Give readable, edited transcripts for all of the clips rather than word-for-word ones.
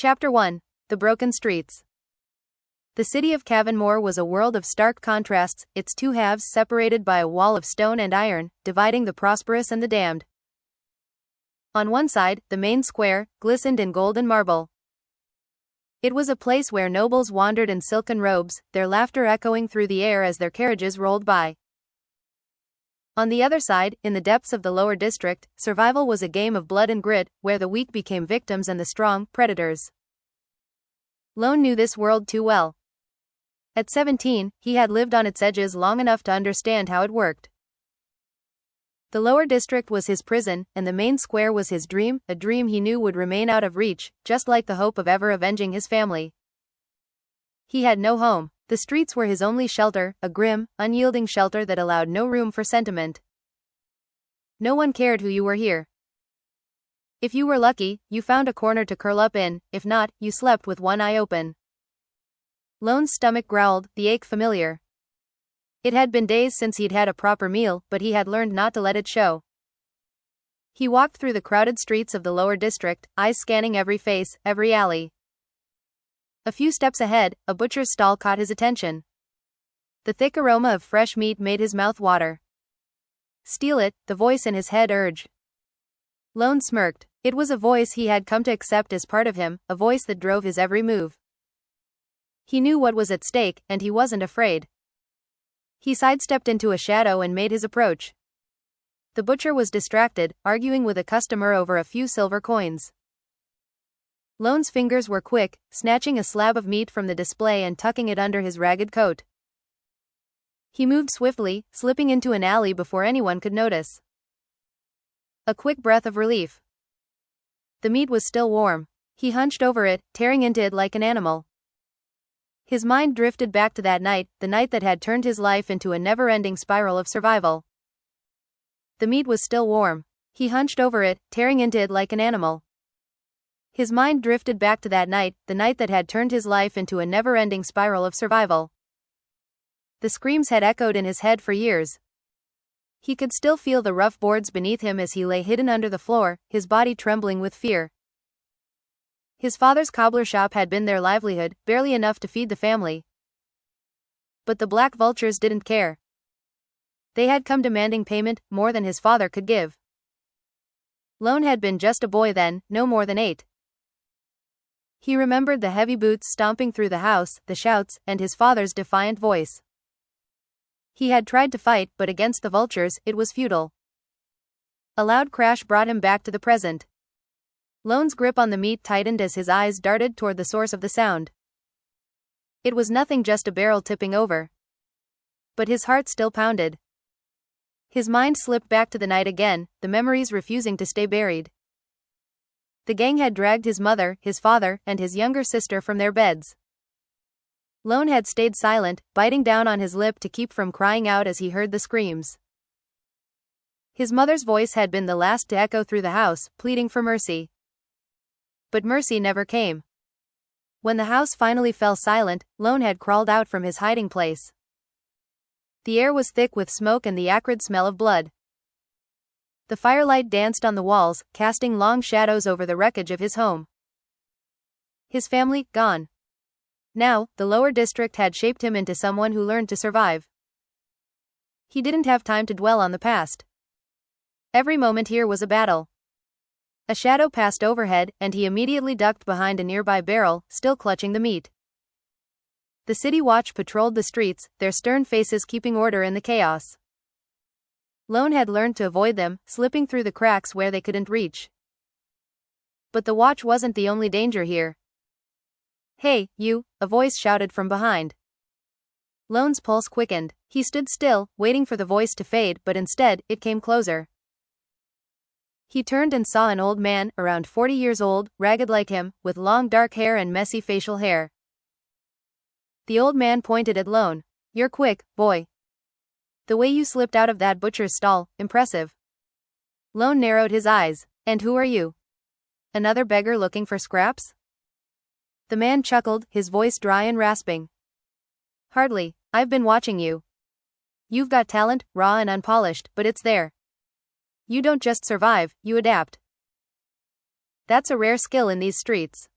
Chapter 1. The Broken Streets. The city of Cavanmore was a world of stark contrasts, its two halves separated by a wall of stone and iron, dividing the prosperous and the damned. On one side, the main square, glistened in gold and marble. It was a place where nobles wandered in silken robes, their laughter echoing through the air as their carriages rolled by. On the other side, in the depths of the lower district, survival was a game of blood and grit, where the weak became victims and the strong, predators. Lone knew this world too well. At 17, he had lived on its edges long enough to understand how it worked. The lower district was his prison, and the main square was his dream, a dream he knew would remain out of reach, just like the hope of ever avenging his family. He had no home. The streets were his only shelter, a grim, unyielding shelter that allowed no room for sentiment. No one cared who you were here. If you were lucky, you found a corner to curl up in; if not, you slept with one eye open. Lone's stomach growled, the ache familiar. It had been days since he'd had a proper meal, but he had learned not to let it show. He walked through the crowded streets of the lower district, eyes scanning every face, every alley. A few steps ahead, a butcher's stall caught his attention. The thick aroma of fresh meat made his mouth water. "Steal it," the voice in his head urged. Lone smirked. It was a voice he had come to accept as part of him, a voice that drove his every move. He knew what was at stake, and he wasn't afraid. He sidestepped into a shadow and made his approach. The butcher was distracted, arguing with a customer over a few silver coins. Lone's fingers were quick, snatching a slab of meat from the display and tucking it under his ragged coat. He moved swiftly, slipping into an alley before anyone could notice. A quick breath of relief. The meat was still warm. He hunched over it, tearing into it like an animal. His mind drifted back to that night, the night that had turned his life into a never-ending spiral of survival. The meat was still warm. He hunched over it, tearing into it like an animal. His mind drifted back to that night, the night that had turned his life into a never-ending spiral of survival. The screams had echoed in his head for years. He could still feel the rough boards beneath him as he lay hidden under the floor, his body trembling with fear. His father's cobbler shop had been their livelihood, barely enough to feed the family. But the Black Vultures didn't care. They had come demanding payment, more than his father could give. Lone had been just a boy then, no more than 8. He remembered the heavy boots stomping through the house, the shouts, and his father's defiant voice. He had tried to fight, but against the vultures, it was futile. A loud crash brought him back to the present. Lone's grip on the meat tightened as his eyes darted toward the source of the sound. It was nothing, just a barrel tipping over. But his heart still pounded. His mind slipped back to the night again, the memories refusing to stay buried. The gang had dragged his mother, his father, and his younger sister from their beds. Lone had stayed silent, biting down on his lip to keep from crying out as he heard the screams. His mother's voice had been the last to echo through the house, pleading for mercy. But mercy never came. When the house finally fell silent, Lone had crawled out from his hiding place. The air was thick with smoke and the acrid smell of blood. The firelight danced on the walls, casting long shadows over the wreckage of his home. His family, gone. Now, the lower district had shaped him into someone who learned to survive. He didn't have time to dwell on the past. Every moment here was a battle. A shadow passed overhead, and he immediately ducked behind a nearby barrel, still clutching the meat. The city watch patrolled the streets, their stern faces keeping order in the chaos. Lone had learned to avoid them, slipping through the cracks where they couldn't reach. But the watch wasn't the only danger here. "Hey, you," a voice shouted from behind. Lone's pulse quickened. He stood still, waiting for the voice to fade, but instead, it came closer. He turned and saw an old man, around 40 years old, ragged like him, with long dark hair and messy facial hair. The old man pointed at Lone. "You're quick, boy. The way you slipped out of that butcher's stall, impressive." Lone narrowed his eyes. "And who are you? Another beggar looking for scraps?" The man chuckled, his voice dry and rasping. "Hardly. I've been watching you. You've got talent, raw and unpolished, but it's there. You don't just survive, you adapt. That's a rare skill in these streets."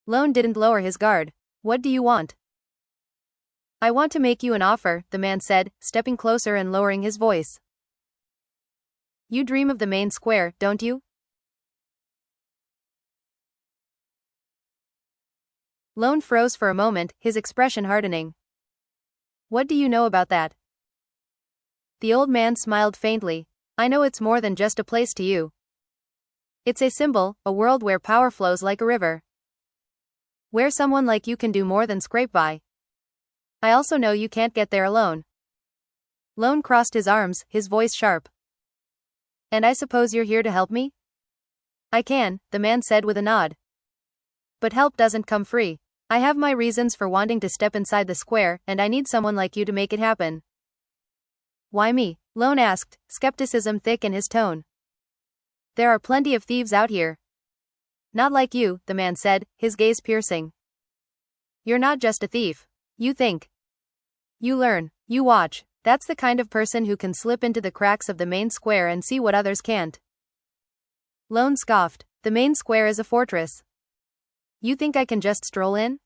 Lone didn't lower his guard. What do you want? I want to make you an offer, the man said, stepping closer and lowering his voice. You dream of the main square, don't you? Lone froze for a moment, his expression hardening. What do you know about that? The old man smiled faintly. I know it's more than just a place to you. It's a symbol, a world where power flows like a river. Where someone like you can do more than scrape by. I also know you can't get there alone. Lone crossed his arms, his voice sharp. And I suppose you're here to help me? I can, the man said with a nod. But help doesn't come free. I have my reasons for wanting to step inside the square, and I need someone like you to make it happen. Why me? Lone asked, skepticism thick in his tone. There are plenty of thieves out here. Not like you, the man said, his gaze piercing. You're not just a thief. You think. You learn. You watch. That's the kind of person who can slip into the cracks of the main square and see what others can't. Lone scoffed. The main square is a fortress. You think I can just stroll in?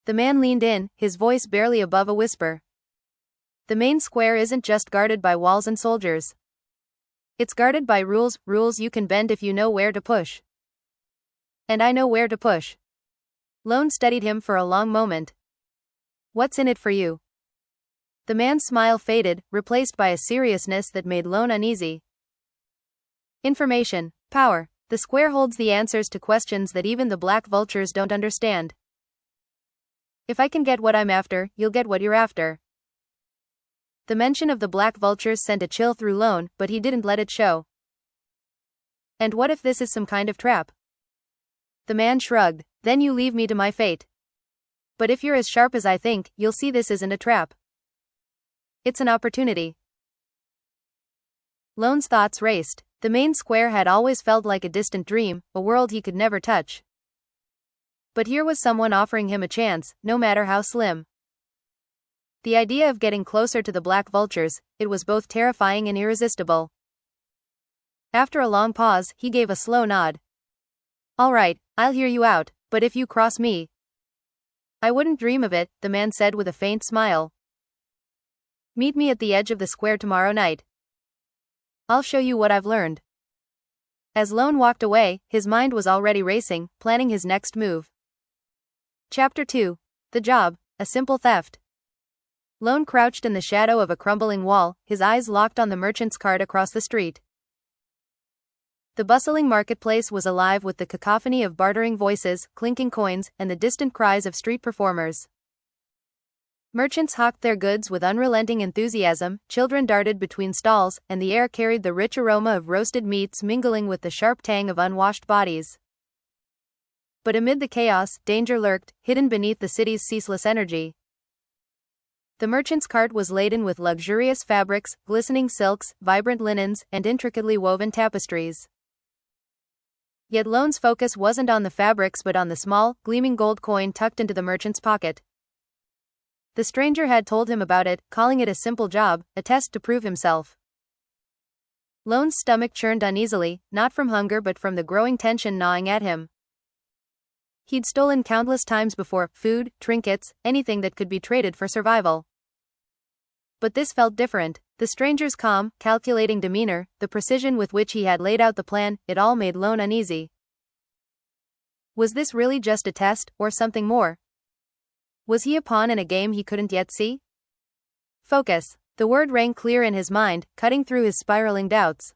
The man leaned in, his voice barely above a whisper. The main square isn't just guarded by walls and soldiers. It's guarded by rules, rules you can bend if you know where to push. And I know where to push. Lone studied him for a long moment. What's in it for you? The man's smile faded, replaced by a seriousness that made Lone uneasy. Information, power. The square holds the answers to questions that even the Black Vultures don't understand. If I can get what I'm after, you'll get what you're after. The mention of the Black Vultures sent a chill through Lone, but he didn't let it show. And what if this is some kind of trap? The man shrugged. Then you leave me to my fate. But if you're as sharp as I think, you'll see this isn't a trap. It's an opportunity. Lone's thoughts raced. The main square had always felt like a distant dream, a world he could never touch. But here was someone offering him a chance, no matter how slim. The idea of getting closer to the Black Vultures, it was both terrifying and irresistible. After a long pause, he gave a slow nod. All right, I'll hear you out, but if you cross me. I wouldn't dream of it, the man said with a faint smile. Meet me at the edge of the square tomorrow night. I'll show you what I've learned. As Lone walked away, his mind was already racing, planning his next move. Chapter 2. The Job, a Simple Theft. Lone crouched in the shadow of a crumbling wall, his eyes locked on the merchant's cart across the street. The bustling marketplace was alive with the cacophony of bartering voices, clinking coins, and the distant cries of street performers. Merchants hawked their goods with unrelenting enthusiasm, children darted between stalls, and the air carried the rich aroma of roasted meats mingling with the sharp tang of unwashed bodies. But amid the chaos, danger lurked, hidden beneath the city's ceaseless energy. The merchant's cart was laden with luxurious fabrics, glistening silks, vibrant linens, and intricately woven tapestries. Yet Lone's focus wasn't on the fabrics but on the small, gleaming gold coin tucked into the merchant's pocket. The stranger had told him about it, calling it a simple job, a test to prove himself. Lone's stomach churned uneasily, not from hunger but from the growing tension gnawing at him. He'd stolen countless times before, food, trinkets, anything that could be traded for survival. But this felt different. The stranger's calm, calculating demeanor, the precision with which he had laid out the plan, it all made Lone uneasy. Was this really just a test, or something more? Was he a pawn in a game he couldn't yet see? Focus. The word rang clear in his mind, cutting through his spiraling doubts.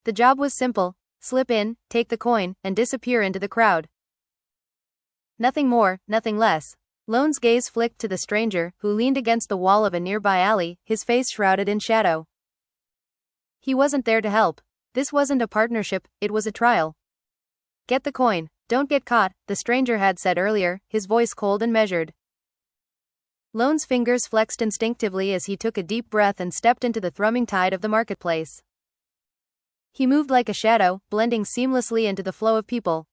The job was simple. Slip in, take the coin, and disappear into the crowd. Nothing more, nothing less. Lone's gaze flicked to the stranger, who leaned against the wall of a nearby alley, his face shrouded in shadow. He wasn't there to help. This wasn't a partnership, it was a trial. Get the coin. Don't get caught, the stranger had said earlier, his voice cold and measured. Lone's fingers flexed instinctively as he took a deep breath and stepped into the thrumming tide of the marketplace. He moved like a shadow, blending seamlessly into the flow of people.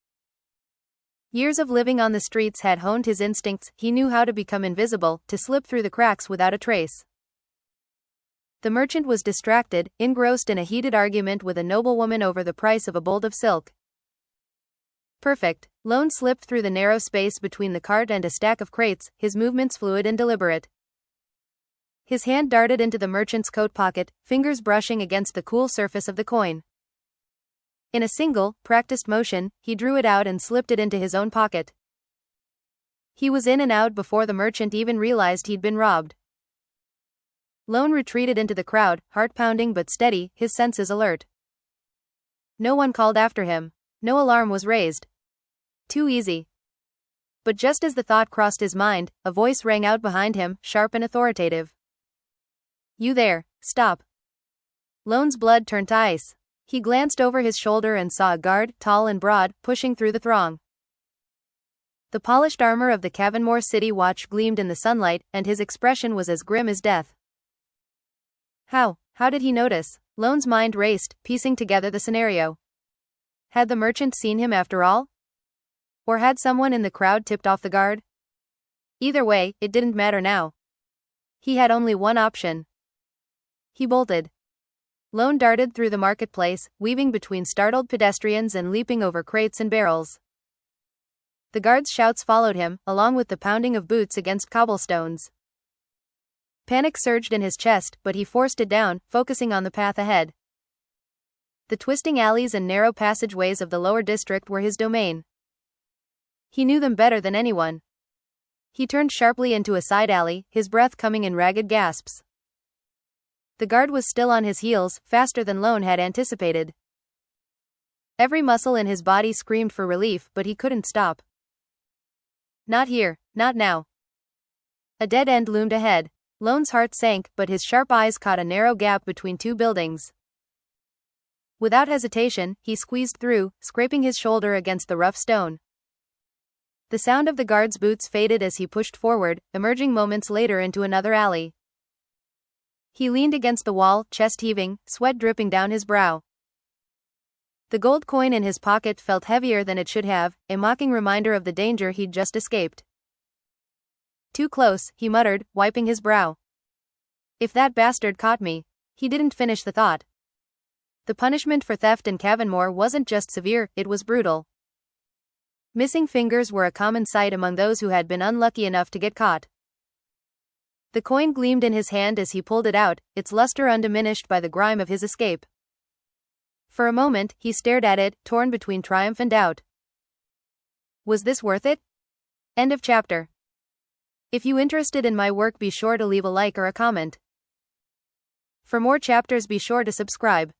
Years of living on the streets had honed his instincts, he knew how to become invisible, to slip through the cracks without a trace. The merchant was distracted, engrossed in a heated argument with a noblewoman over the price of a bolt of silk. Perfect. Lone slipped through the narrow space between the cart and a stack of crates, his movements fluid and deliberate. His hand darted into the merchant's coat pocket, fingers brushing against the cool surface of the coin. In a single, practiced motion, he drew it out and slipped it into his own pocket. He was in and out before the merchant even realized he'd been robbed. Lone retreated into the crowd, heart pounding but steady, his senses alert. No one called after him. No alarm was raised. Too easy. But just as the thought crossed his mind, a voice rang out behind him, sharp and authoritative. You there, stop. Lone's blood turned to ice. He glanced over his shoulder and saw a guard, tall and broad, pushing through the throng. The polished armor of the Cavanmore City Watch gleamed in the sunlight, and his expression was as grim as death. How did he notice? Lone's mind raced, piecing together the scenario. Had the merchant seen him after all? Or had someone in the crowd tipped off the guard? Either way, it didn't matter now. He had only one option. He bolted. Lone darted through the marketplace, weaving between startled pedestrians and leaping over crates and barrels. The guard's shouts followed him, along with the pounding of boots against cobblestones. Panic surged in his chest, but he forced it down, focusing on the path ahead. The twisting alleys and narrow passageways of the lower district were his domain. He knew them better than anyone. He turned sharply into a side alley, his breath coming in ragged gasps. The guard was still on his heels, faster than Lone had anticipated. Every muscle in his body screamed for relief, but he couldn't stop. Not here, not now. A dead end loomed ahead. Lone's heart sank, but his sharp eyes caught a narrow gap between two buildings. Without hesitation, he squeezed through, scraping his shoulder against the rough stone. The sound of the guard's boots faded as he pushed forward, emerging moments later into another alley. He leaned against the wall, chest heaving, sweat dripping down his brow. The gold coin in his pocket felt heavier than it should have, a mocking reminder of the danger he'd just escaped. Too close, he muttered, wiping his brow. If that bastard caught me. He didn't finish the thought. The punishment for theft in Cavanmore wasn't just severe, it was brutal. Missing fingers were a common sight among those who had been unlucky enough to get caught. The coin gleamed in his hand as he pulled it out, its luster undiminished by the grime of his escape. For a moment, he stared at it, torn between triumph and doubt. Was this worth it? End of chapter. If you're interested in my work, be sure to leave a like or a comment. For more chapters, be sure to subscribe.